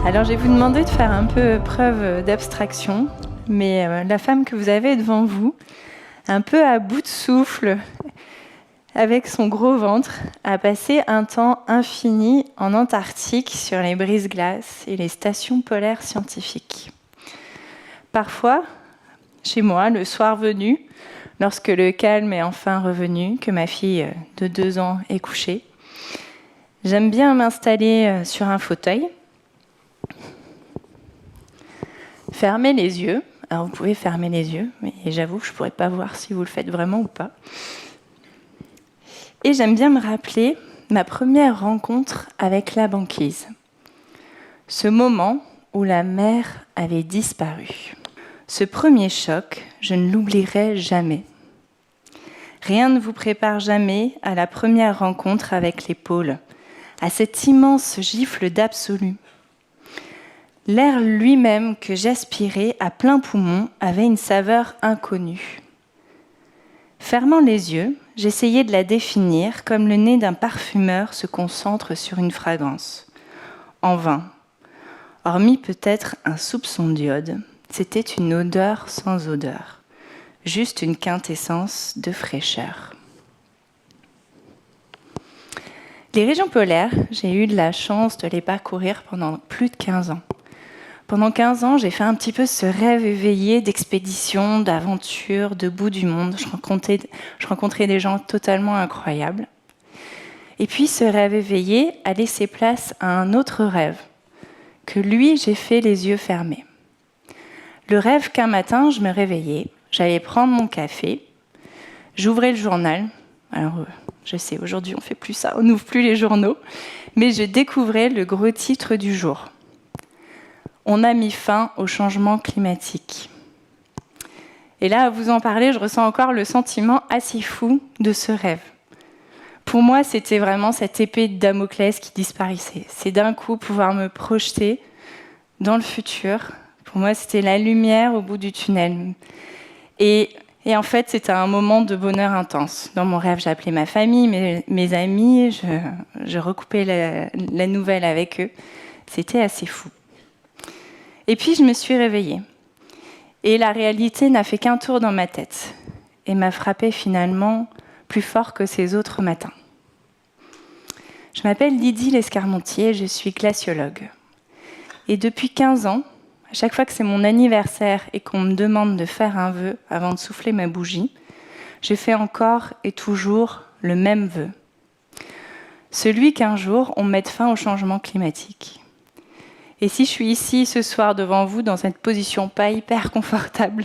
Alors, je vais vous demander de faire un peu preuve d'abstraction, mais la femme que vous avez devant vous, un peu à bout de souffle, avec son gros ventre, a passé un temps infini en Antarctique sur les brise-glaces et les stations polaires scientifiques. Parfois, chez moi, le soir venu, lorsque le calme est enfin revenu, que ma fille de 2 ans est couchée, j'aime bien m'installer sur un fauteuil, fermer les yeux. Alors vous pouvez fermer les yeux, mais j'avoue que je ne pourrais pas voir si vous le faites vraiment ou pas. Et j'aime bien me rappeler ma première rencontre avec la banquise. Ce moment où la mer avait disparu. Ce premier choc, je ne l'oublierai jamais. Rien ne vous prépare jamais à la première rencontre avec les pôles, à cette immense gifle d'absolu. L'air lui-même que j'aspirais à plein poumon avait une saveur inconnue. Fermant les yeux, j'essayais de la définir comme le nez d'un parfumeur se concentre sur une fragrance. En vain. Hormis peut-être un soupçon d'iode, c'était une odeur sans odeur, juste une quintessence de fraîcheur. Les régions polaires, j'ai eu de la chance de les parcourir pendant plus de 15 ans. Pendant 15 ans, j'ai fait un petit peu ce rêve éveillé d'expédition, d'aventure, de bout du monde. Je rencontrais des gens totalement incroyables. Et puis, ce rêve éveillé a laissé place à un autre rêve, que lui, j'ai fait les yeux fermés. Le rêve qu'un matin, je me réveillais, j'allais prendre mon café, j'ouvrais le journal. Alors, je sais, aujourd'hui, on ne fait plus ça, on n'ouvre plus les journaux, mais je découvrais le gros titre du jour. On a mis fin au changement climatique. Et là, à vous en parler, je ressens encore le sentiment assez fou de ce rêve. Pour moi, c'était vraiment cette épée de Damoclès qui disparaissait. C'est d'un coup pouvoir me projeter dans le futur. Pour moi, c'était la lumière au bout du tunnel. Et en fait, c'était un moment de bonheur intense. Dans mon rêve, j'appelais ma famille, mes amis, je recoupais la nouvelle avec eux. C'était assez fou. Et puis, je me suis réveillée. Et la réalité n'a fait qu'un tour dans ma tête et m'a frappée finalement plus fort que ces autres matins. Je m'appelle Lydie Lescarmontier, je suis glaciologue. Et depuis 15 ans, à chaque fois que c'est mon anniversaire et qu'on me demande de faire un vœu avant de souffler ma bougie, je fais encore et toujours le même vœu. Celui qu'un jour, on mette fin au changement climatique. Et si je suis ici ce soir devant vous dans cette position pas hyper confortable,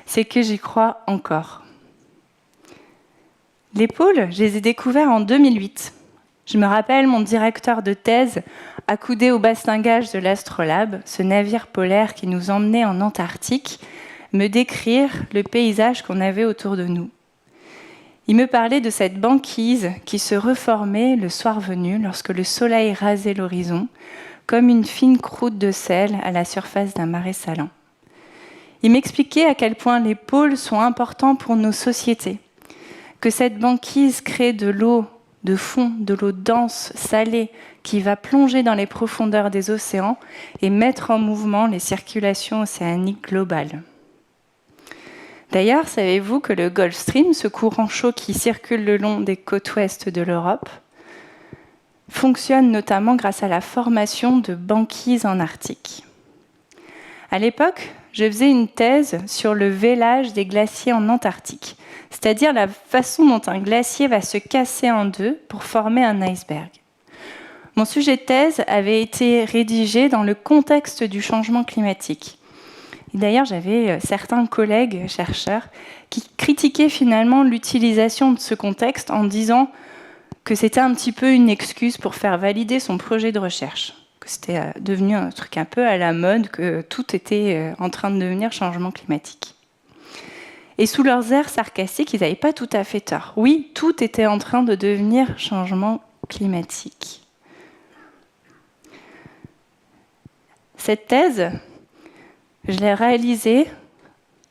c'est que j'y crois encore. Les pôles, je les ai découverts en 2008. Je me rappelle mon directeur de thèse accoudé au bastingage de l'Astrolabe, ce navire polaire qui nous emmenait en Antarctique, me décrire le paysage qu'on avait autour de nous. Il me parlait de cette banquise qui se reformait le soir venu lorsque le soleil rasait l'horizon, comme une fine croûte de sel à la surface d'un marais salin. Il m'expliquait à quel point les pôles sont importants pour nos sociétés, que cette banquise crée de l'eau de fond, de l'eau dense, salée, qui va plonger dans les profondeurs des océans et mettre en mouvement les circulations océaniques globales. D'ailleurs, savez-vous que le Gulf Stream, ce courant chaud qui circule le long des côtes ouest de l'Europe, fonctionne notamment grâce à la formation de banquises en Arctique. À l'époque, je faisais une thèse sur le vélage des glaciers en Antarctique, c'est-à-dire la façon dont un glacier va se casser en deux pour former un iceberg. Mon sujet de thèse avait été rédigé dans le contexte du changement climatique. Et d'ailleurs, j'avais certains collègues chercheurs qui critiquaient finalement l'utilisation de ce contexte en disant que c'était un petit peu une excuse pour faire valider son projet de recherche, que c'était devenu un truc un peu à la mode, que tout était en train de devenir changement climatique. Et sous leurs airs sarcastiques, ils n'avaient pas tout à fait tort. Oui, tout était en train de devenir changement climatique. Cette thèse, Je l'ai réalisé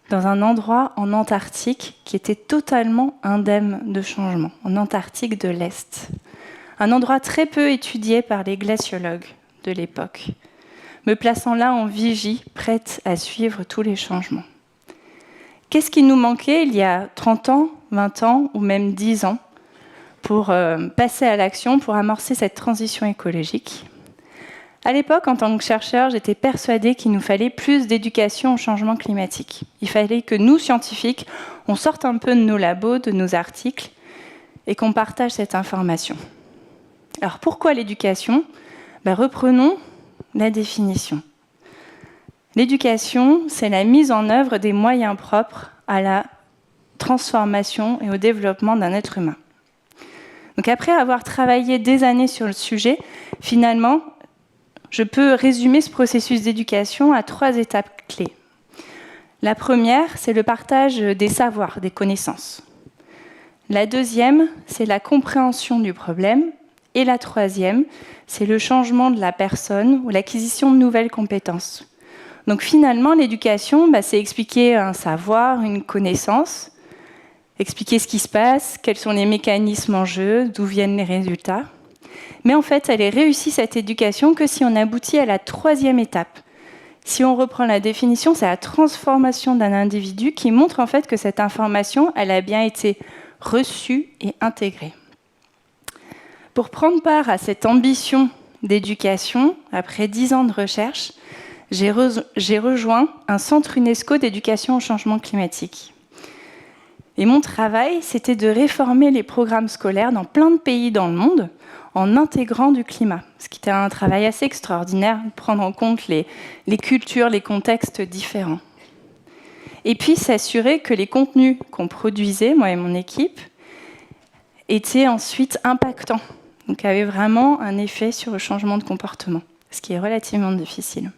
dans un endroit en Antarctique qui était totalement indemne de changement, en Antarctique de l'Est. Un endroit très peu étudié par les glaciologues de l'époque, me plaçant là en vigie, prête à suivre tous les changements. Qu'est-ce qui nous manquait il y a 30 ans, 20 ans ou même 10 ans pour passer à l'action, pour amorcer cette transition écologique ? À l'époque, en tant que chercheur, j'étais persuadée qu'il nous fallait plus d'éducation au changement climatique. Il fallait que nous, scientifiques, on sorte un peu de nos labos, de nos articles, et qu'on partage cette information. Alors pourquoi l'éducation ? Reprenons la définition. L'éducation, c'est la mise en œuvre des moyens propres à la transformation et au développement d'un être humain. Donc après avoir travaillé des années sur le sujet, finalement, je peux résumer ce processus d'éducation à 3 étapes clés. La première, c'est le partage des savoirs, des connaissances. La deuxième, c'est la compréhension du problème. Et la troisième, c'est le changement de la personne ou l'acquisition de nouvelles compétences. Donc finalement, l'éducation, c'est expliquer un savoir, une connaissance, expliquer ce qui se passe, quels sont les mécanismes en jeu, d'où viennent les résultats. Mais en fait, elle est réussie, cette éducation, que si on aboutit à la 3e étape. Si on reprend la définition, c'est la transformation d'un individu qui montre en fait que cette information, elle a bien été reçue et intégrée. Pour prendre part à cette ambition d'éducation, après 10 ans de recherche, j'ai rejoint un centre UNESCO d'éducation au changement climatique. Et mon travail, c'était de réformer les programmes scolaires dans plein de pays dans le monde en intégrant du climat. Ce qui était un travail assez extraordinaire, de prendre en compte les cultures, les contextes différents. Et puis s'assurer que les contenus qu'on produisait, moi et mon équipe, étaient ensuite impactants. Donc avaient vraiment un effet sur le changement de comportement, ce qui est relativement difficile.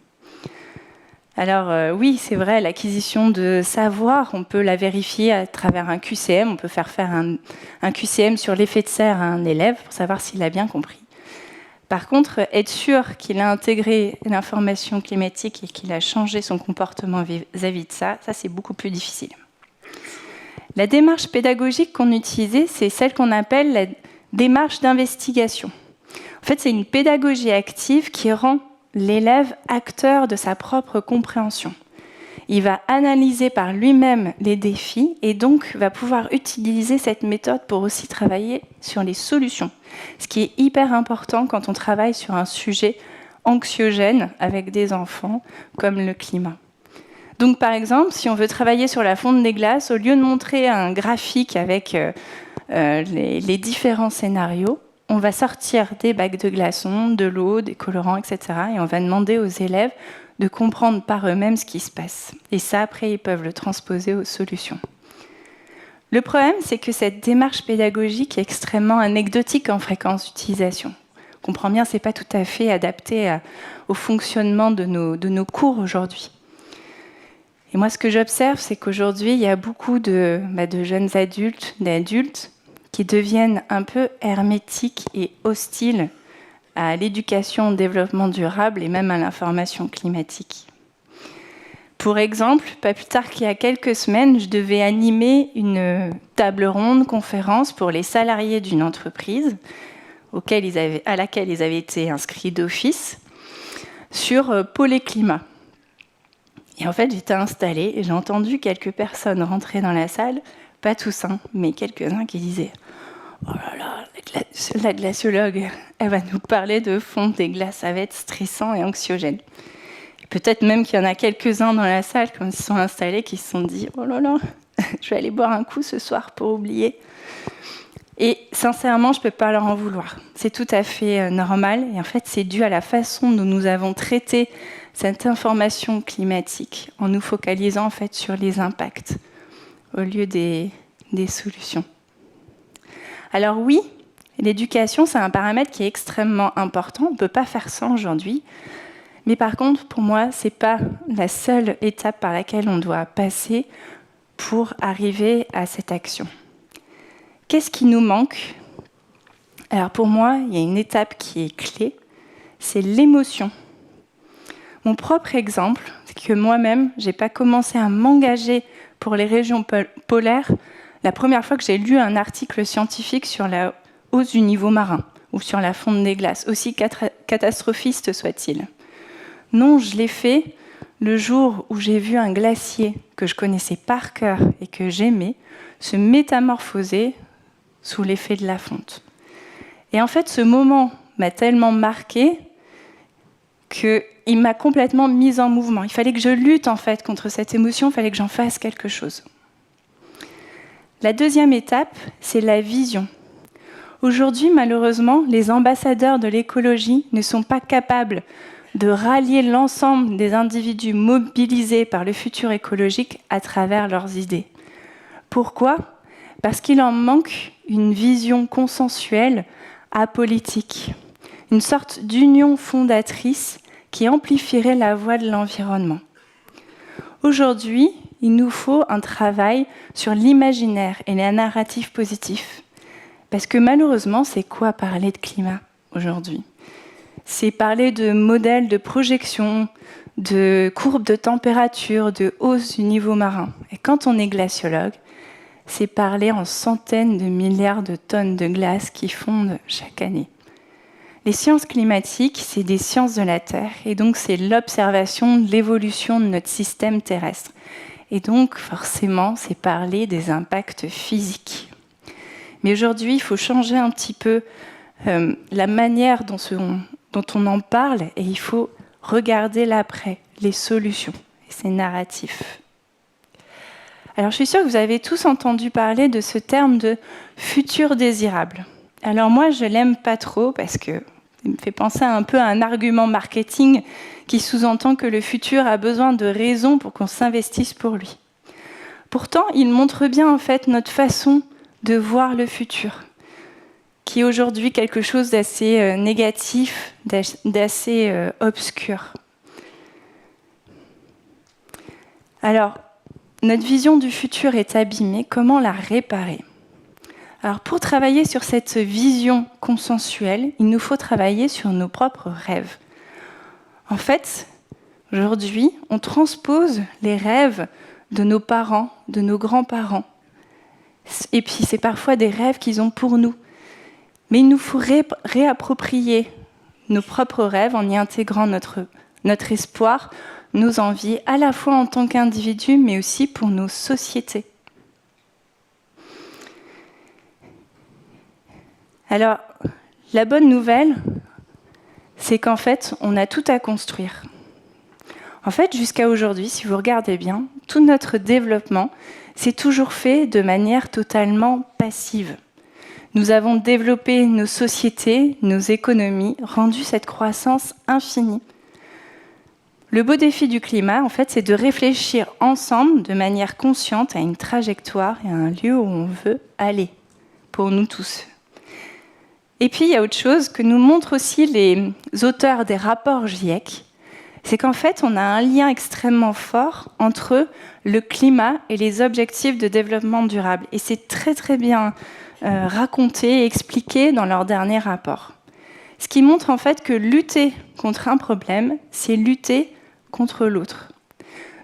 Alors oui, c'est vrai, l'acquisition de savoir, on peut la vérifier à travers un QCM. On peut faire un QCM sur l'effet de serre à un élève pour savoir s'il a bien compris. Par contre, être sûr qu'il a intégré l'information climatique et qu'il a changé son comportement vis-à-vis de ça, c'est beaucoup plus difficile. La démarche pédagogique qu'on utilisait, c'est celle qu'on appelle la démarche d'investigation. En fait, c'est une pédagogie active qui rend l'élève acteur de sa propre compréhension. Il va analyser par lui-même les défis et donc va pouvoir utiliser cette méthode pour aussi travailler sur les solutions. Ce qui est hyper important quand on travaille sur un sujet anxiogène avec des enfants comme le climat. Donc par exemple, si on veut travailler sur la fonte des glaces, au lieu de montrer un graphique avec les différents scénarios, on va sortir des bacs de glaçons, de l'eau, des colorants, etc. Et on va demander aux élèves de comprendre par eux-mêmes ce qui se passe. Et ça, après, ils peuvent le transposer aux solutions. Le problème, c'est que cette démarche pédagogique est extrêmement anecdotique en fréquence d'utilisation. On comprend bien, ce n'est pas tout à fait adapté au fonctionnement de nos cours aujourd'hui. Et moi, ce que j'observe, c'est qu'aujourd'hui, il y a beaucoup de jeunes adultes, d'adultes, qui deviennent un peu hermétiques et hostiles à l'éducation au développement durable et même à l'information climatique. Pour exemple, pas plus tard qu'il y a quelques semaines, je devais animer une table ronde, conférence pour les salariés d'une entreprise à laquelle ils avaient été inscrits d'office sur Pôle et Climat. Et en fait, j'étais installée et j'ai entendu quelques personnes rentrer dans la salle, pas tous, mais quelques-uns qui disaient « Oh là là, la glaciologue, elle va nous parler de fonte des glaces, ça va être stressant et anxiogène. » Peut-être même qu'il y en a quelques-uns dans la salle, quand ils se sont installés, qui se sont dit « Oh là là, je vais aller boire un coup ce soir pour oublier. » Et sincèrement, je ne peux pas leur en vouloir. C'est tout à fait normal. Et en fait, c'est dû à la façon dont nous avons traité cette information climatique en nous focalisant en fait sur les impacts au lieu des solutions. Alors oui, l'éducation, c'est un paramètre qui est extrêmement important. On ne peut pas faire ça aujourd'hui. Mais par contre, pour moi, ce n'est pas la seule étape par laquelle on doit passer pour arriver à cette action. Qu'est-ce qui nous manque ? Alors pour moi, il y a une étape qui est clé, c'est l'émotion. Mon propre exemple, c'est que moi-même, je n'ai pas commencé à m'engager pour les régions polaires la première fois que j'ai lu un article scientifique sur la hausse du niveau marin ou sur la fonte des glaces, aussi catastrophiste soit-il. Non, je l'ai fait le jour où j'ai vu un glacier que je connaissais par cœur et que j'aimais se métamorphoser sous l'effet de la fonte. Et en fait, ce moment m'a tellement marqué qu'il m'a complètement mise en mouvement. Il fallait que je lutte en fait contre cette émotion, il fallait que j'en fasse quelque chose. La deuxième étape, c'est la vision. Aujourd'hui, malheureusement, les ambassadeurs de l'écologie ne sont pas capables de rallier l'ensemble des individus mobilisés par le futur écologique à travers leurs idées. Pourquoi ? Parce qu'il en manque une vision consensuelle, apolitique, une sorte d'union fondatrice qui amplifierait la voix de l'environnement. Aujourd'hui, il nous faut un travail sur l'imaginaire et les narratifs positifs. Parce que malheureusement, c'est quoi parler de climat aujourd'hui ? C'est parler de modèles de projection, de courbes de température, de hausse du niveau marin. Et quand on est glaciologue, c'est parler en centaines de milliards de tonnes de glace qui fondent chaque année. Les sciences climatiques, c'est des sciences de la Terre, et donc c'est l'observation de l'évolution de notre système terrestre. Et donc, forcément, c'est parler des impacts physiques. Mais aujourd'hui, il faut changer un petit peu la manière dont on en parle, et il faut regarder l'après, les solutions, et ces narratifs. Alors, je suis sûre que vous avez tous entendu parler de ce terme de futur désirable. Alors moi, je l'aime pas trop parce que il me fait penser un peu à un argument marketing qui sous-entend que le futur a besoin de raisons pour qu'on s'investisse pour lui. Pourtant, il montre bien en fait notre façon de voir le futur, qui est aujourd'hui quelque chose d'assez négatif, d'assez obscur. Alors, notre vision du futur est abîmée, comment la réparer ? Alors, pour travailler sur cette vision consensuelle, il nous faut travailler sur nos propres rêves. En fait, aujourd'hui, on transpose les rêves de nos parents, de nos grands-parents. Et puis, c'est parfois des rêves qu'ils ont pour nous. Mais il nous faut réapproprier nos propres rêves en y intégrant notre espoir, nos envies, à la fois en tant qu'individus, mais aussi pour nos sociétés. Alors, la bonne nouvelle, c'est qu'en fait, on a tout à construire. En fait, jusqu'à aujourd'hui, si vous regardez bien, tout notre développement s'est toujours fait de manière totalement passive. Nous avons développé nos sociétés, nos économies, rendu cette croissance infinie. Le beau défi du climat, en fait, c'est de réfléchir ensemble, de manière consciente, à une trajectoire et à un lieu où on veut aller, pour nous tous. Et puis, il y a autre chose que nous montrent aussi les auteurs des rapports GIEC, c'est qu'en fait, on a un lien extrêmement fort entre le climat et les objectifs de développement durable. Et c'est très, très bien raconté et expliqué dans leur dernier rapport. Ce qui montre en fait que lutter contre un problème, c'est lutter contre l'autre.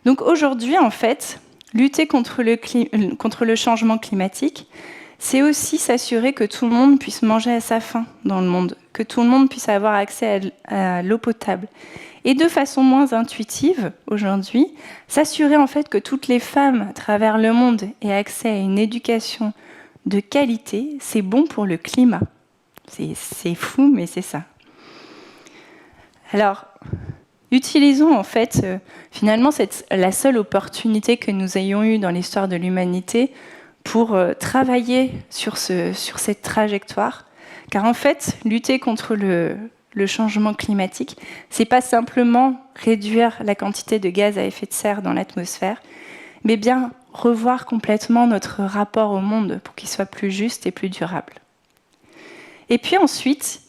Donc aujourd'hui, en fait, lutter contre le changement climatique, c'est aussi s'assurer que tout le monde puisse manger à sa faim dans le monde, que tout le monde puisse avoir accès à l'eau potable. Et de façon moins intuitive, aujourd'hui, s'assurer en fait que toutes les femmes à travers le monde aient accès à une éducation de qualité, c'est bon pour le climat. C'est fou, mais c'est ça. Alors, utilisons en fait, finalement, c'est la seule opportunité que nous ayons eue dans l'histoire de l'humanité pour travailler sur cette trajectoire. Car en fait, lutter contre le changement climatique, c'est pas simplement réduire la quantité de gaz à effet de serre dans l'atmosphère, mais bien revoir complètement notre rapport au monde pour qu'il soit plus juste et plus durable. Et puis ensuite,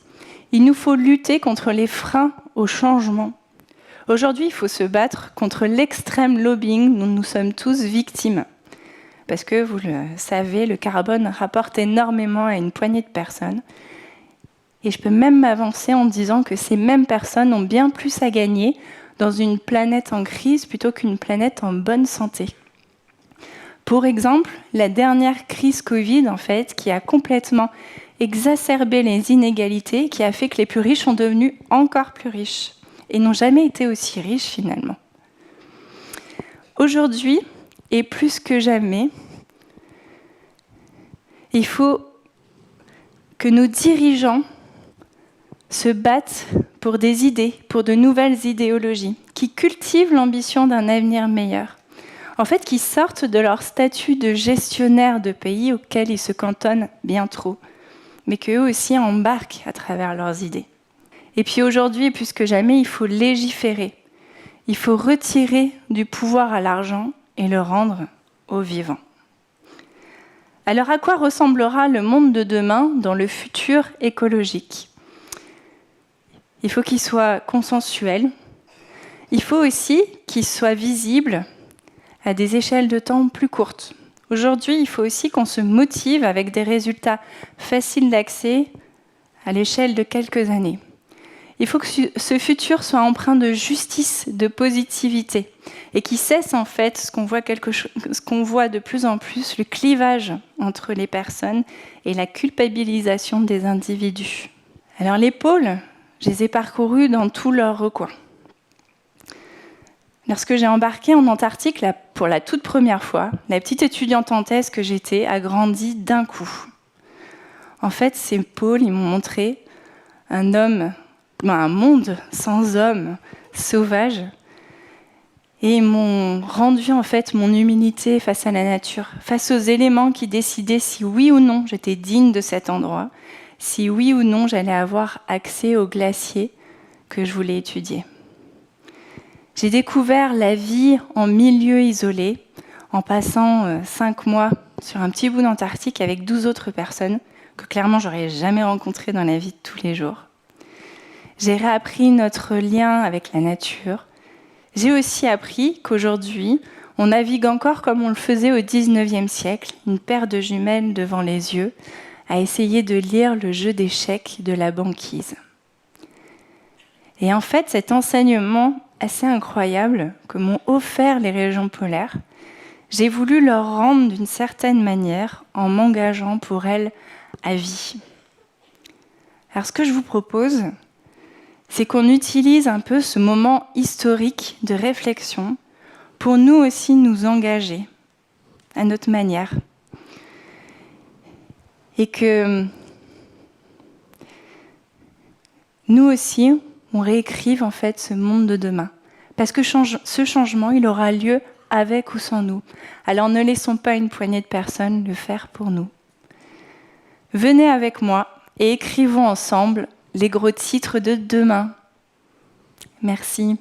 il nous faut lutter contre les freins au changement. Aujourd'hui, il faut se battre contre l'extrême lobbying dont nous sommes tous victimes. Parce que, vous le savez, le carbone rapporte énormément à une poignée de personnes. Et je peux même m'avancer en disant que ces mêmes personnes ont bien plus à gagner dans une planète en crise plutôt qu'une planète en bonne santé. Pour exemple, la dernière crise Covid, en fait, qui a complètement exacerbé les inégalités, qui a fait que les plus riches sont devenus encore plus riches et n'ont jamais été aussi riches finalement. Aujourd'hui, et plus que jamais, il faut que nos dirigeants se battent pour des idées, pour de nouvelles idéologies, qui cultivent l'ambition d'un avenir meilleur. En fait, qui sortent de leur statut de gestionnaire de pays auquel ils se cantonnent bien trop, mais qu'eux aussi embarquent à travers leurs idées. Et puis aujourd'hui, plus que jamais, il faut légiférer. Il faut retirer du pouvoir à l'argent et le rendre aux vivants. Alors à quoi ressemblera le monde de demain dans le futur écologique ? Il faut qu'il soit consensuel. Il faut aussi qu'il soit visible à des échelles de temps plus courtes. Aujourd'hui, il faut aussi qu'on se motive avec des résultats faciles d'accès à l'échelle de quelques années. Il faut que ce futur soit empreint de justice, de positivité, et qui cesse en fait ce qu'on voit de plus en plus, le clivage entre les personnes et la culpabilisation des individus. Alors les pôles, je les ai parcourus dans tous leurs recoins. Lorsque j'ai embarqué en Antarctique pour la toute première fois, la petite étudiante en thèse que j'étais a grandi d'un coup. En fait, ces pôles, ils m'ont montré un monde sans hommes, sauvage, et ils m'ont rendu en fait mon humilité face à la nature, face aux éléments qui décidaient si oui ou non j'étais digne de cet endroit, si oui ou non j'allais avoir accès aux glaciers que je voulais étudier. J'ai découvert la vie en milieu isolé, en passant 5 mois sur un petit bout d'Antarctique avec 12 autres personnes que clairement j'aurais jamais rencontrées dans la vie de tous les jours. J'ai réappris notre lien avec la nature. J'ai aussi appris qu'aujourd'hui, on navigue encore comme on le faisait au XIXe siècle, une paire de jumelles devant les yeux, à essayer de lire le jeu d'échecs de la banquise. Et en fait, cet enseignement assez incroyable que m'ont offert les régions polaires, j'ai voulu leur rendre d'une certaine manière en m'engageant pour elles à vie. Alors ce que je vous propose, c'est qu'on utilise un peu ce moment historique de réflexion pour nous aussi nous engager à notre manière. Et que nous aussi, on réécrive en fait ce monde de demain. Parce que ce changement, il aura lieu avec ou sans nous. Alors ne laissons pas une poignée de personnes le faire pour nous. Venez avec moi et écrivons ensemble les gros titres de demain. Merci.